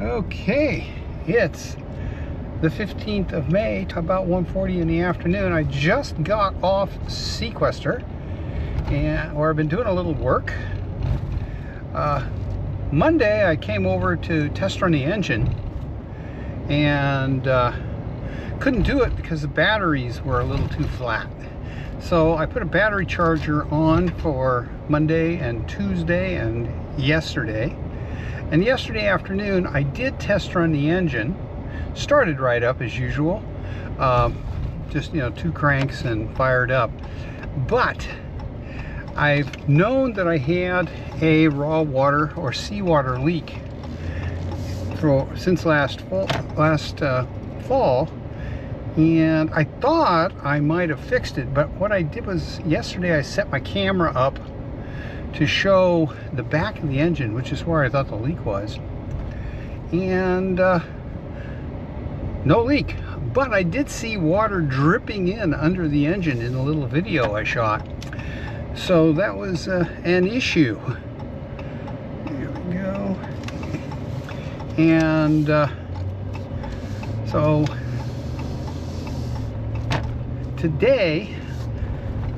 Okay, it's the 15th of May, about 1:40 in the afternoon. I just got off Sequester, where I've been doing a little work. Monday I came over to test run the engine and couldn't do it because the batteries were a little too flat. So I put a battery charger on for Monday and Tuesday and yesterday. And yesterday afternoon, I did test run the engine. Started right up as usual. Just, two cranks and fired up. But I've known that I had a raw water or seawater leak since last fall. And I thought I might have fixed it. But what I did was yesterday I set my camera up to show the back of the engine, which is where I thought the leak was, and no leak, but I did see water dripping in under the engine in a little video I shot. So that was an issue. There we go. And so today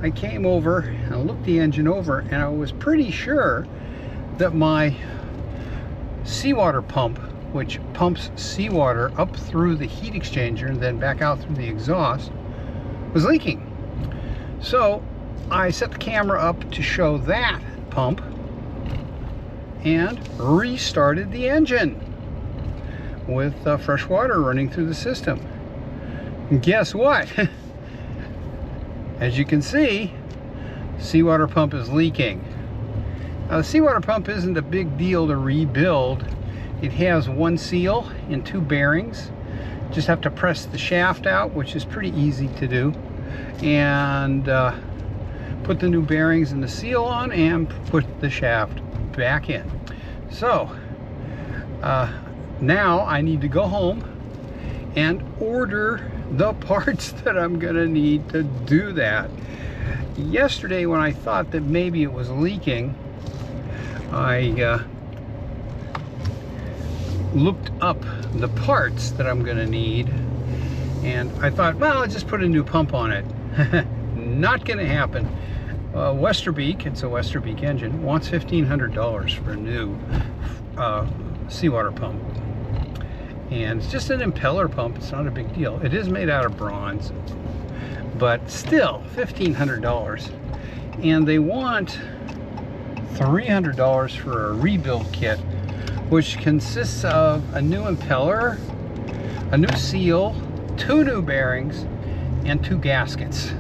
I came over and looked the engine over, and I was pretty sure that my seawater pump, which pumps seawater up through the heat exchanger and then back out through the exhaust, was leaking. So I set the camera up to show that pump and restarted the engine with fresh water running through the system. And guess what? As you can see, seawater pump is leaking. Now, the seawater pump isn't a big deal to rebuild. It has one seal and two bearings. Just have to press the shaft out, which is pretty easy to do, and put the new bearings and the seal on and put the shaft back in. So now I need to go home and order the parts that I'm gonna need to do that. Yesterday, when I thought that maybe it was leaking, I looked up the parts that I'm gonna need, and I thought, well, I'll just put a new pump on it. Not gonna happen. Westerbeek, it's a Westerbeek engine, wants $1,500 for a new seawater pump. And it's just an impeller pump. It's not a big deal. It is made out of bronze, but still $1,500. And they want $300 for a rebuild kit, which consists of a new impeller, a new seal, two new bearings, and two gaskets.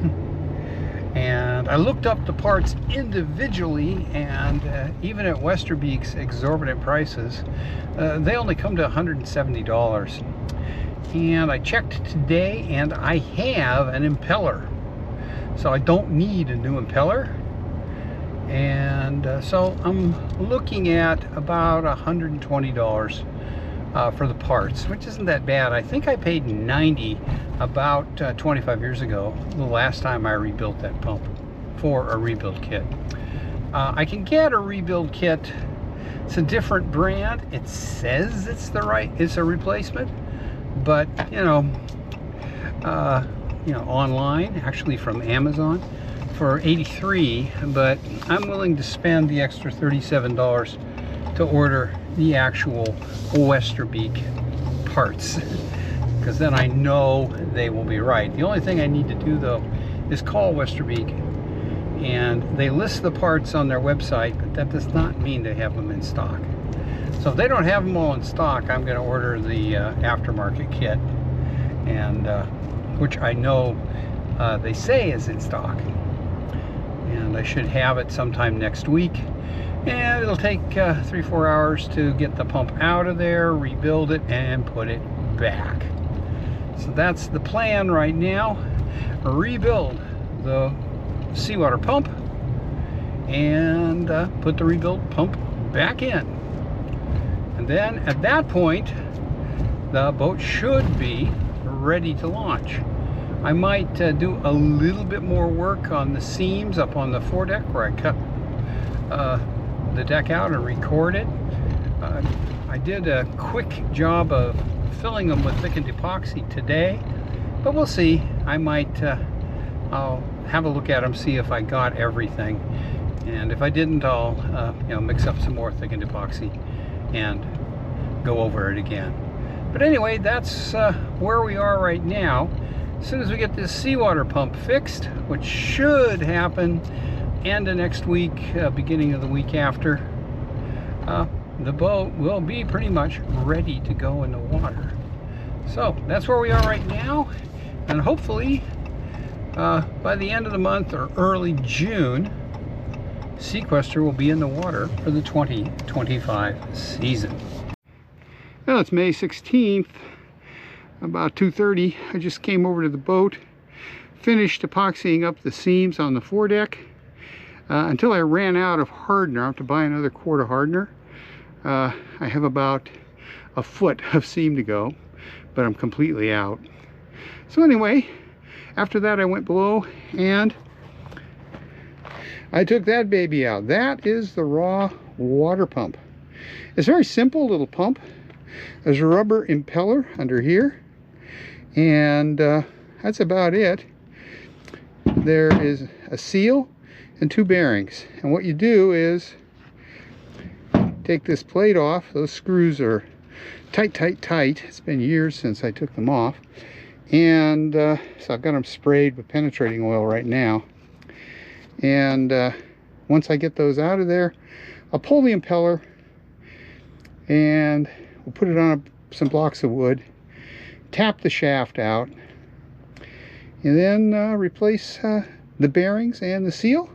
And I looked up the parts individually, and even at Westerbeek's exorbitant prices, they only come to $170. And I checked today, and I have an impeller, so I don't need a new impeller. And so I'm looking at about $120 for the parts, which isn't that bad. I think I paid $90 about 25 years ago, the last time I rebuilt that pump for a rebuild kit. I can get a rebuild kit. It's a different brand. It says it's a replacement, but online, actually from Amazon, for $83. But I'm willing to spend the extra $37 to order the actual Westerbeek parts, because then I know they will be right. The only thing I need to do, though, is call Westerbeek, and they list the parts on their website, but that does not mean they have them in stock. So if they don't have them all in stock, I'm going to order the aftermarket kit, and which I know they say is in stock, and I should have it sometime next week. And it'll take 3-4 hours to get the pump out of there, rebuild it, and put it back. So that's the plan right now. Rebuild the seawater pump and put the rebuilt pump back in. And then at that point, the boat should be ready to launch. I might do a little bit more work on the seams up on the foredeck, where I cut the deck out and record it. I did a quick job of filling them with thickened epoxy today, but we'll see. I might I'll have a look at them, see if I got everything, and if I didn't, I'll mix up some more thickened epoxy and go over it again. But anyway, that's where we are right now. As soon as we get this seawater pump fixed, which should happen end of next week, beginning of the week after, the boat will be pretty much ready to go in the water. So that's where we are right now, and hopefully by the end of the month or early June, Seaquester will be in the water for the 2025 season. Well, it's May 16th, about 2:30. I just came over to the boat, finished epoxying up the seams on the foredeck until I ran out of hardener. I have to buy another quart of hardener. I have about a foot of seam to go, but I'm completely out. So anyway, after that I went below and I took that baby out. That is the raw water pump. It's a very simple little pump. There's a rubber impeller under here, and that's about it. There is a seal and two bearings, and what you do is take this plate off. Those screws are tight. It's been years since I took them off, and so I've got them sprayed with penetrating oil right now. And once I get those out of there, I'll pull the impeller and we'll put it on some blocks of wood, tap the shaft out, and then replace the bearings and the seal,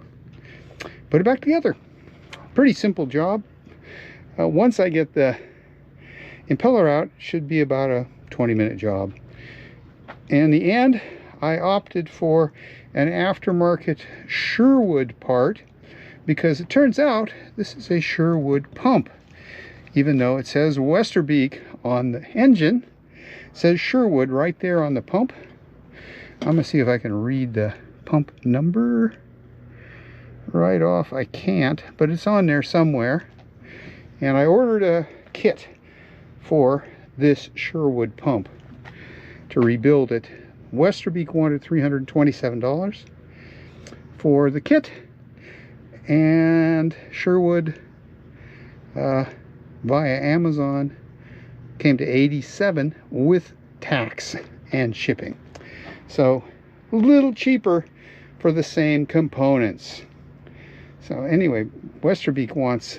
put it back together. Pretty simple job. Once I get the impeller out, it should be about a 20-minute job. In the end, I opted for an aftermarket Sherwood part because it turns out this is a Sherwood pump. Even though it says Westerbeek on the engine, it says Sherwood right there on the pump. I'm gonna see if I can read the pump number right off. I can't, but it's on there somewhere. And I ordered a kit for this Sherwood pump to rebuild it. Westerbeek wanted $327 for the kit, and Sherwood via Amazon came to $87 with tax and shipping. So a little cheaper for the same components. So anyway, Westerbeek wants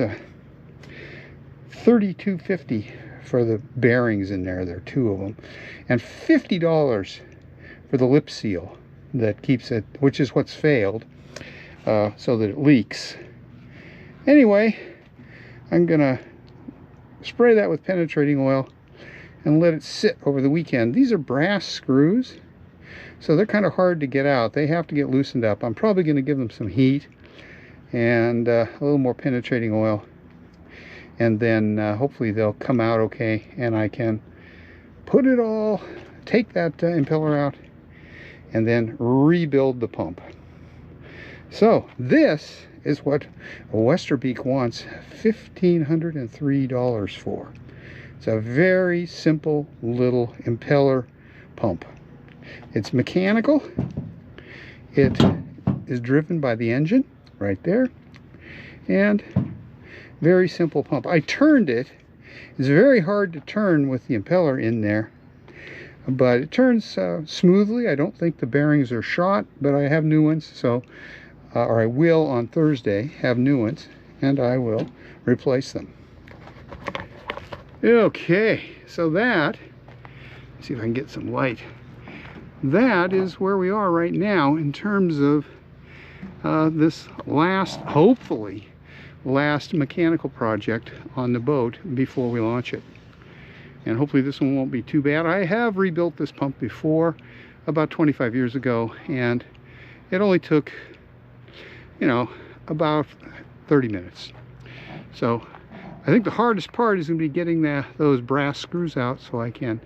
$32.50 for the bearings in there. There are two of them, and $50 for the lip seal that keeps it, which is what's failed, so that it leaks. Anyway, I'm gonna spray that with penetrating oil and let it sit over the weekend. These are brass screws, so they're kind of hard to get out. They have to get loosened up. I'm probably going to give them some heat and a little more penetrating oil, and then hopefully they'll come out okay, and I can put it all, take that impeller out, and then rebuild the pump. So this is what Westerbeek wants $1,503 for. It's a very simple little impeller pump. It's mechanical. It is driven by the engine right there, and very simple pump. I turned it. It's very hard to turn with the impeller in there, but it turns smoothly. I don't think the bearings are shot, but I have new ones, so or I will on Thursday have new ones, and I will replace them. Okay, so that, let's see if I can get some light. That is where we are right now in terms of this last, hopefully last mechanical project on the boat before we launch it. And hopefully this one won't be too bad. I have rebuilt this pump before, about 25 years ago, and it only took, you know, about 30 minutes. So I think the hardest part is going to be getting those brass screws out so I can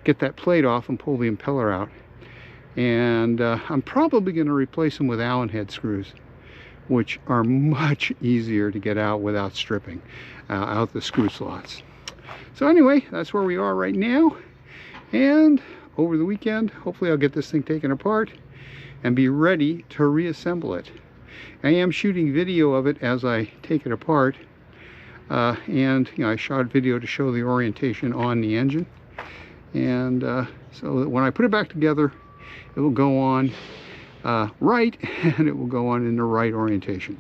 get that plate off and pull the impeller out. And I'm probably going to replace them with Allen head screws, which are much easier to get out without stripping out the screw slots. So anyway, that's where we are right now. And over the weekend, hopefully I'll get this thing taken apart and be ready to reassemble it. I am shooting video of it as I take it apart. And you know, I shot video to show the orientation on the engine. And so that when I put it back together, it will go on right, and it will go on in the right orientation.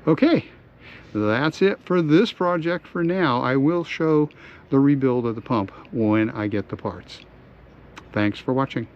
Okay, that's it for this project for now. I will show the rebuild of the pump when I get the parts. Thanks for watching.